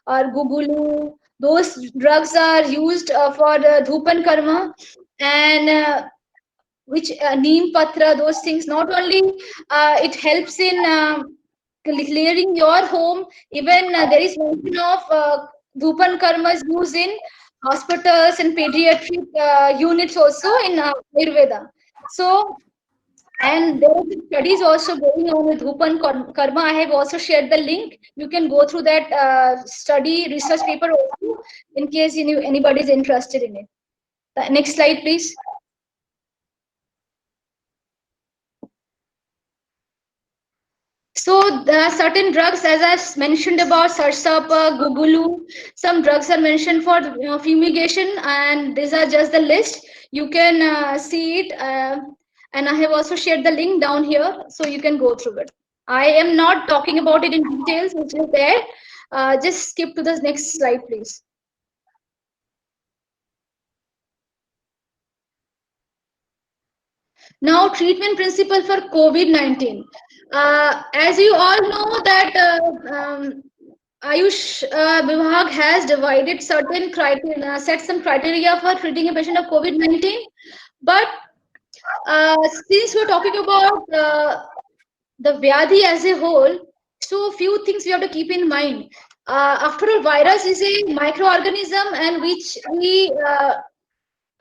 or gugulu. Those drugs are used for the Dhupan Karma, and which neem patra, those things. Not only it helps in clearing your home, even there is mention of Dhupan Karmas used in hospitals and pediatric units also in Ayurveda. So, and there are studies also going on with Dhupan Karma. I have also shared the link. You can go through that study research paper also in case anybody is interested in it. Next slide, please. So there are certain drugs, as I mentioned about Sarsapa, Gugulu. Some drugs are mentioned for fumigation, and these are just the list. You can see it, and I have also shared the link down here, so you can go through it. I am not talking about it in details, which is there. Just skip to the next slide, please. Now, treatment principle for COVID-19. As you all know that Ayush Vibhag has divided certain criteria, set some criteria for treating a patient of COVID-19. But since we're talking about the Vyadhi as a whole, so few things we have to keep in mind. After all, virus is a microorganism, and which we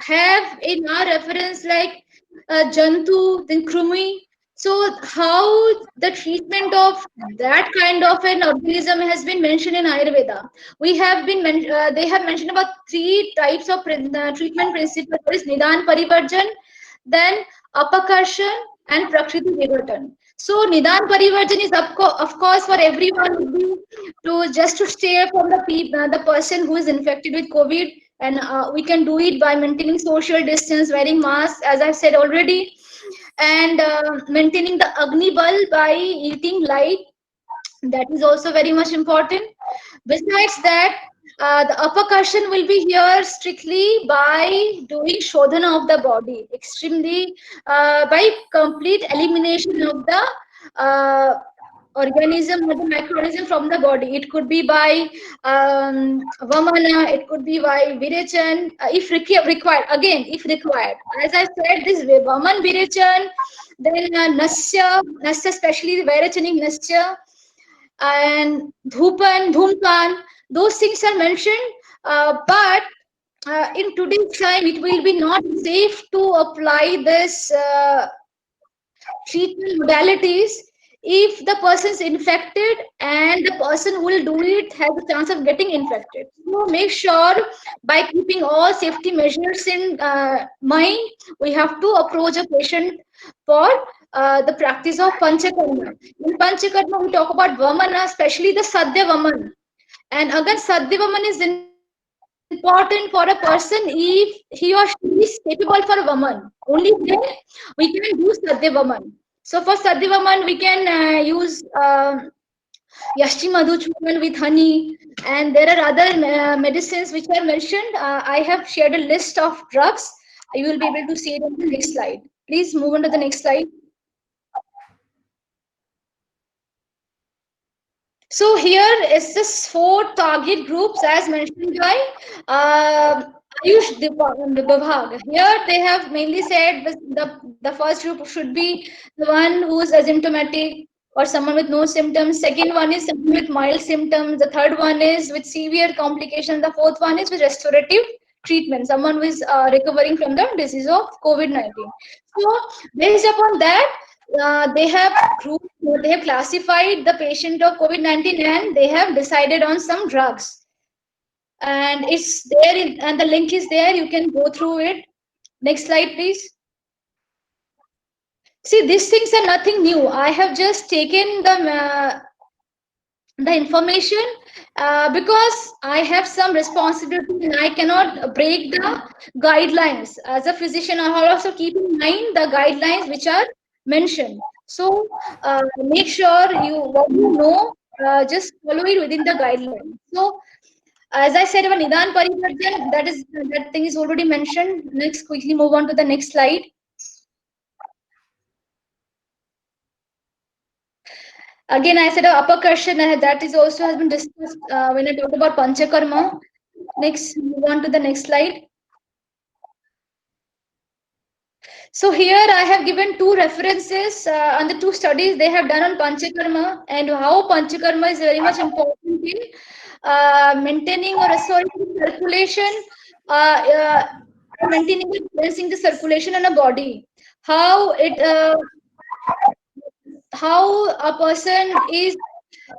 have in our reference like Jantu, then Krumi. So how the treatment of that kind of an organism has been mentioned in Ayurveda. We have been they have mentioned about three types of treatment principles. That is Nidan Parivarjan, then Apakarshan, and Prakriti Vivartan. So Nidan Parivarjan is of course for everyone would be to just to stay from the person who is infected with COVID, and we can do it by maintaining social distance, wearing masks, as I've said already, and maintaining the Agni Bal by eating light. That is also very much important. Besides that, the uppercussion will be here strictly by doing shodhana of the body, extremely by complete elimination of the uh, organism or the microorganism from the body. It could be by vamana, it could be by virechan, if required. Again, if required. As I said, this vaman virechan, then nasya, especially the virechaning nasya, and dhupan, dhumpan, those things are mentioned. But in today's time, it will be not safe to apply this treatment modalities if the person is infected and the person who will do it has a chance of getting infected. So make sure by keeping all safety measures in mind, we have to approach a patient for the practice of Panchakarma. In Panchakarma, we talk about Vamana, especially the Sadhya Vaman. And again, Sadhya Vaman is important for a person if he or she is capable for a Vaman. Only then we can do Sadhya Vaman. So for Sadhya Vaman, we can use Yashti Madhu Churman with honey, and there are other medicines which are mentioned. I have shared a list of drugs. You will be able to see it on the next slide. Please move on to the next slide. So here is this four target groups as mentioned by Ayush Vibhag. Here they have mainly said the first group should be the one who is asymptomatic or someone with no symptoms. Second one is someone with mild symptoms. The third one is with severe complications. The fourth one is with restorative treatment, someone who is recovering from the disease of COVID-19. So based upon that, they have classified the patient of COVID-19 and they have decided on some drugs. And it's there, and the link is there. You can go through it. Next slide, please. See, these things are nothing new. I have just taken the information because I have some responsibility and I cannot break the guidelines. As a physician, I have also keep in mind the guidelines which are mentioned. So make sure what you know, just follow it within the guidelines. So as I said about Nidan Parivarjan, that thing is already mentioned. Next, quickly move on to the next slide. Again, I said upper question that is also has been discussed when I talked about Panchakarma. Next, move on to the next slide. So here I have given two references on the two studies they have done on Panchakarma and how Panchakarma is very much important in maintaining or restoring circulation, uh, maintaining and balancing the circulation in a body. How it how a person is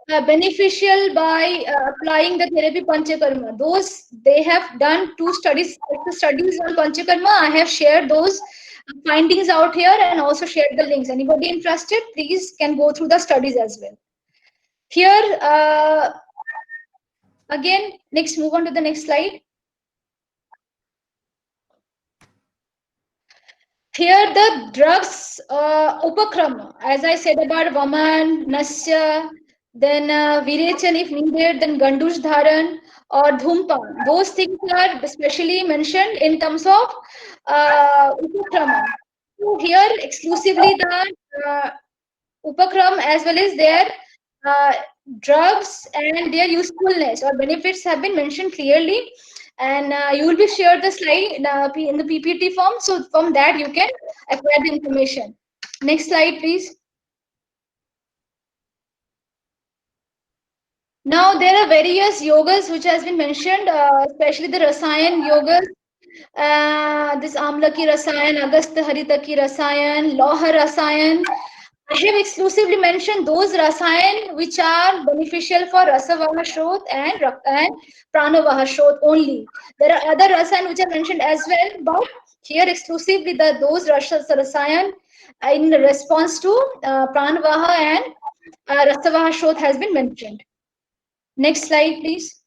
beneficial by applying the therapy Panchakarma. Those they have done two studies on Panchakarma. I have shared those findings out here and also shared the links. Anybody interested, please can go through the studies as well. Here, again, next move on to the next slide. Here the drugs Upakram, as I said about Vaman, Nasya, then Virechan if needed, then Gandush Dharan or Dhumpan. Those things are especially mentioned in terms of Upakrama. So here exclusively the Upakram as well as their uh, drugs and their usefulness or benefits have been mentioned clearly, and you will be shared the slide in the PPT form, so from that you can acquire the information. Next slide, please. Now there are various yogas which has been mentioned, especially the Rasayan yogas. this Amla ki Rasayan, Agast Harita ki Rasayan, Lauha Rasayan. I have exclusively mentioned those rasayan which are beneficial for Rasavaha Shrot and Pranavaha Shrot only. There are other rasayan which are mentioned as well, but here exclusively those rasayan in response to Pranavaha and Rasavaha Shrot has been mentioned. Next slide, please.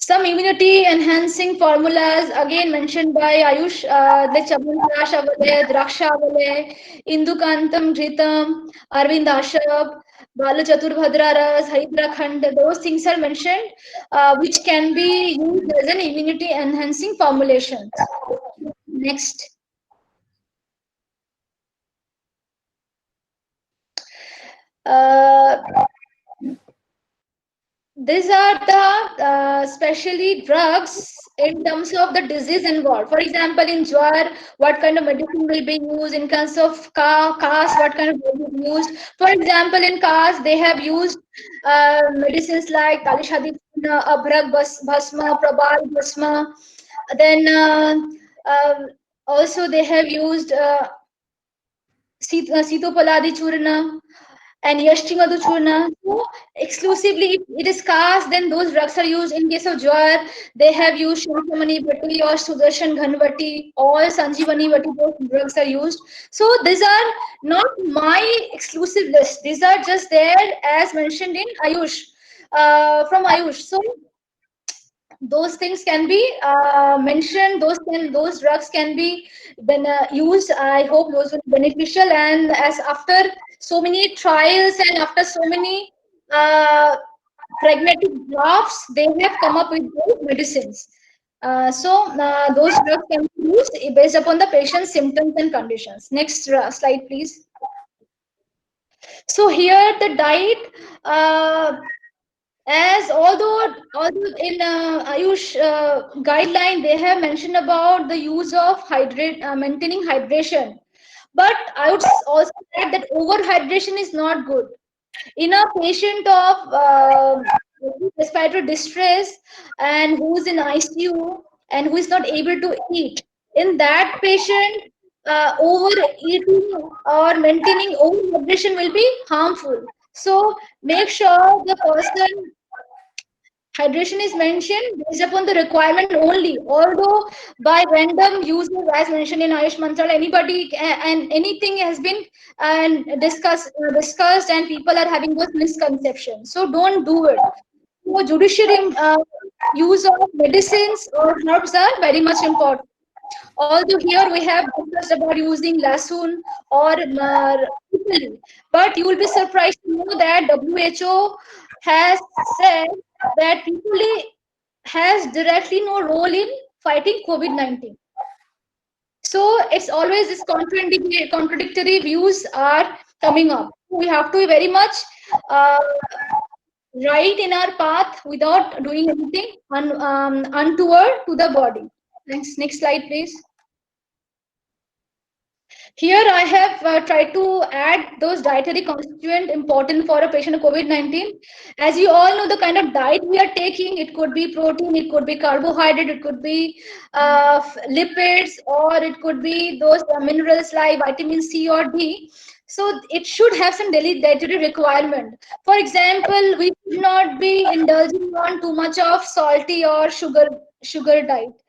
Some immunity enhancing formulas again mentioned by Ayush, the Chabanprash Avale, Draksha Avale, Indukantam Dhritam, Arvind Ashab, Bala Chaturbhadra Ras, Haidrakhand, those things are mentioned which can be used as an immunity enhancing formulation. Next. These are the specially drugs in terms of the disease involved. For example, in Jwar, what kind of medicine will be used? In terms of CAS, what kind of medicine will be used? For example, in CAS, they have used medicines like Talishadi, Abhrag Bhasma, Prabal Bhasma. Then also they have used Sitopaladi Churna and Yashtimadu Churna. So exclusively, if it is cast, then those drugs are used. In case of Jwar, they have used Shamsamani Bhatti or Sudarshan Ghanvati or Sanjeevani Bhatti, those drugs are used. So these are not my exclusive list. These are just there as mentioned in Ayush, from Ayush. So those things can be mentioned, those drugs can be used. I hope those will be beneficial, and as after so many trials and after so many uh, pragmatic drafts, they have come up with those medicines. So those drugs can be used based upon the patient's symptoms and conditions. Next slide, please. So here the diet, as although in Ayush guideline they have mentioned about the use of maintaining hydration, but I would also say that overhydration is not good. In a patient of respiratory distress and who is in ICU and who is not able to eat, in that patient, overeating or maintaining overhydration will be harmful. So make sure the person hydration is mentioned based upon the requirement only. Although by random users, as mentioned in Ayush Mantra, anybody and anything has been discussed, and people are having those misconceptions. So don't do it. So judiciary use of medicines or herbs are very much important. Although here we have discussed about using lasun or Italy, but you will be surprised to know that WHO has said that Italy has directly no role in fighting COVID-19. So it's always this contradictory views are coming up. We have to be very much uh, right in our path without doing anything untoward to the body. Next slide, please. Here I have tried to add those dietary constituent important for a patient of COVID-19. As you all know, the kind of diet we are taking, it could be protein, it could be carbohydrate, it could be lipids, or it could be those minerals like vitamin C or D. So it should have some daily dietary requirement. For example, we should not be indulging on too much of salty or sugar diet,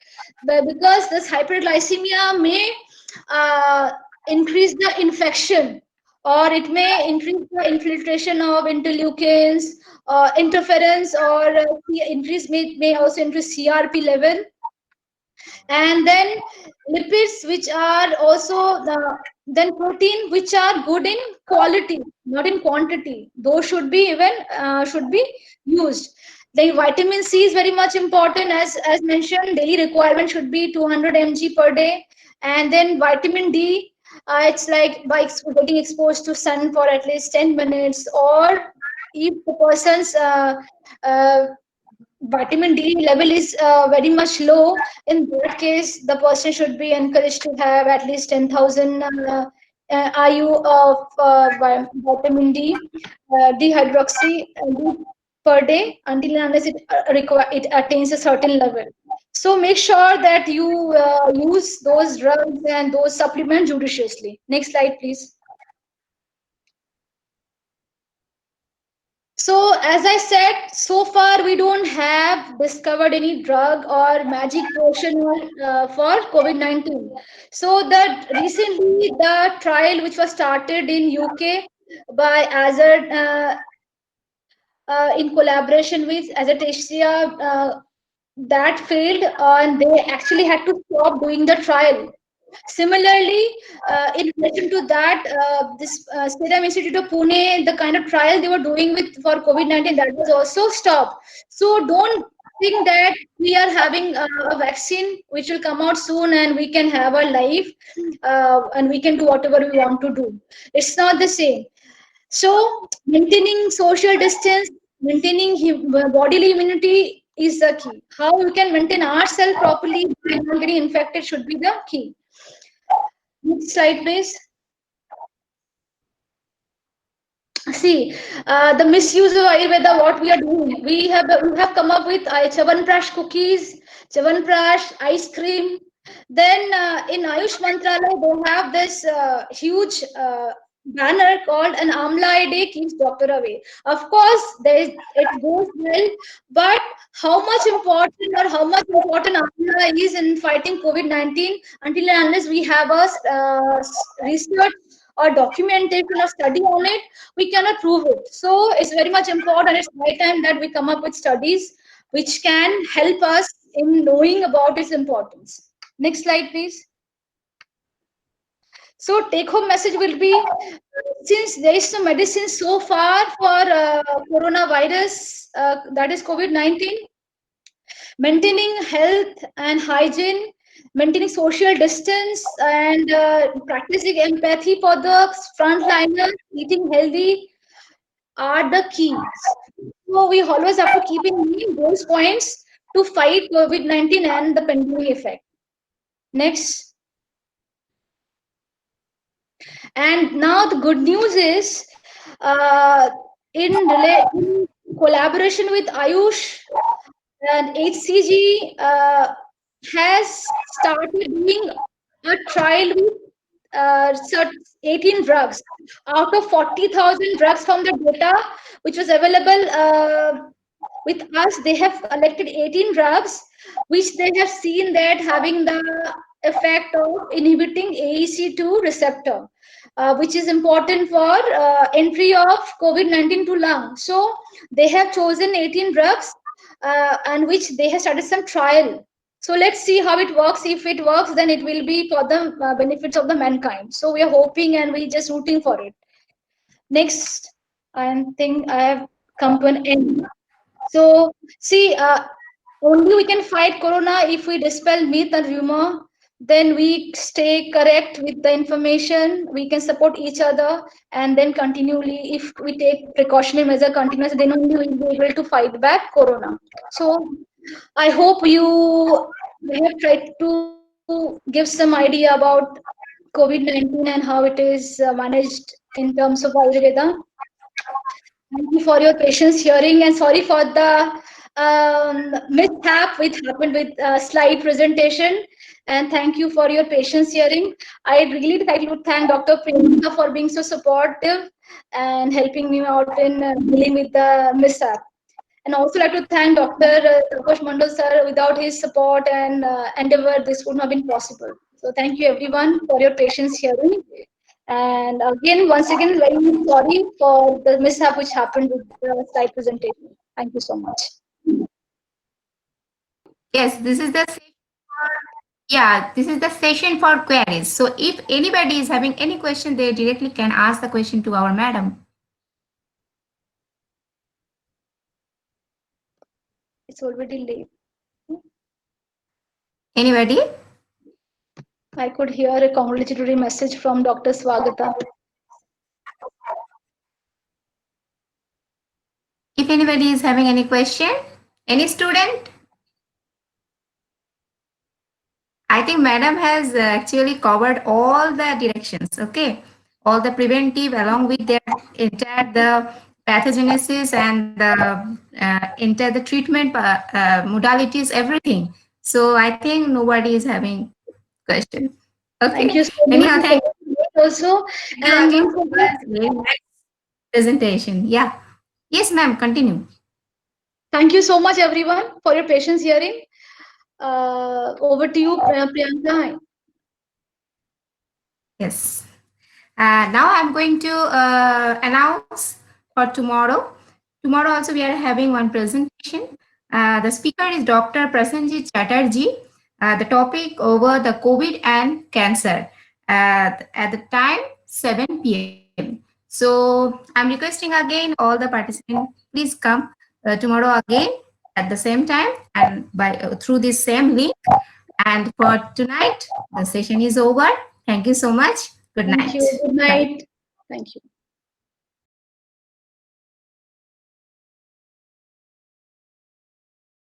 but because this hyperglycemia may uh, increase the infection, or it may increase the infiltration of interleukins, interference, or may also increase CRP level. And then lipids, which are also then protein, which are good in quality, not in quantity. Those should be used. The vitamin C is very much important. As mentioned, daily requirement should be 200 mg per day. And then vitamin D, it's like by getting exposed to sun for at least 10 minutes, or if the person's uh, vitamin D level is very much low, in that case, the person should be encouraged to have at least 10,000 IU of vitamin D, dehydroxy. per day until and unless it attains a certain level. So make sure that you use those drugs and those supplements judiciously. Next slide, please. So as I said, so far we don't have discovered any drug or magic potion for COVID-19. So that recently the trial which was started in UK by Azad in collaboration with Azatesia, that failed and they actually had to stop doing the trial. Similarly, in relation to that, this Serum Institute of Pune, the kind of trial they were doing with for COVID-19, that was also stopped. So don't think that we are having a vaccine which will come out soon and we can have our life and we can do whatever we want to do. It's not the same. So maintaining social distance, maintaining bodily immunity is the key. How we can maintain ourselves properly by not getting infected should be the key. Next slide, please. See, the misuse of Ayurveda, what we are doing. We have come up with Chavanprash cookies, Chavanprash ice cream. Then in Ayush Mantralaya, they have this huge banner called "An Amla a day keeps doctor away." Of course, it goes well, but how much important or how much important Amla is in fighting COVID-19 until and unless we have a research or documentation or study on it, we cannot prove it. So it's very much important. It's high time that we come up with studies which can help us in knowing about its importance. Next slide, please. So take home message will be, since there is no medicine so far for coronavirus, that is COVID-19, maintaining health and hygiene, maintaining social distance, and practicing empathy for the frontliners, eating healthy are the keys. So we always have to keep in mind those points to fight COVID-19 and the pandemic effect. Next. And now the good news is, uh, in collaboration with Ayush and HCG has started doing a trial with 18 drugs out of 40,000 drugs from the data which was available with us. They have collected 18 drugs which they have seen that having the effect of inhibiting AEC2 receptor, which is important for entry of COVID-19 to lung. So they have chosen 18 drugs and which they have started some trial. So let's see how it works. If it works, then it will be for the benefits of the mankind. So we are hoping and we just rooting for it. Next, I think I have come to an end. So see, only we can fight corona if we dispel myth and rumor. Then we stay correct with the information. We can support each other, and then continually, if we take precautionary measure continuously, then only we will be able to fight back corona. So I hope you have tried to give some idea about COVID-19 and how it is managed in terms of Ayurveda. Thank you for your patience hearing, and sorry for the mishap which happened with slide presentation. And thank you for your patience hearing. I'd really like to thank Dr. Priyanka for being so supportive and helping me out in dealing with the mishap. And also like to thank Dr. Taposh Mandal sir. Without his support and endeavor, this would not have been possible. So thank you everyone for your patience hearing. And again, once again, very sorry for the mishap which happened with the slide presentation. Thank you so much. Yes, this is the session yeah, this is the session for queries. So if anybody is having any question, they directly can ask the question to our madam. It's already late. Anybody? I could hear a congratulatory message from Dr. Swagata. If anybody is having any question, any student? I think madam has actually covered all the directions, okay? All the preventive along with their entire the pathogenesis and enter the treatment modalities, everything. So I think nobody is having question. Thank Okay. you so much. Anyhow, thank Also, you and again once for again, the next presentation. Yeah. Yes, ma'am. Continue. thank you so much, everyone, for your patience hearing. Over to you, Priyanka. Yes. Now I'm going to announce for tomorrow. Tomorrow also we are having one presentation. The speaker is Dr. Prasenjit Chatterjee. The topic over the COVID and cancer. At the time 7 p.m. So I'm requesting again all the participants, please come tomorrow again at the same time and by through this same link. And for tonight, the session is over. Thank you so much. Good Thank night. you. Good Bye. night. Thank you.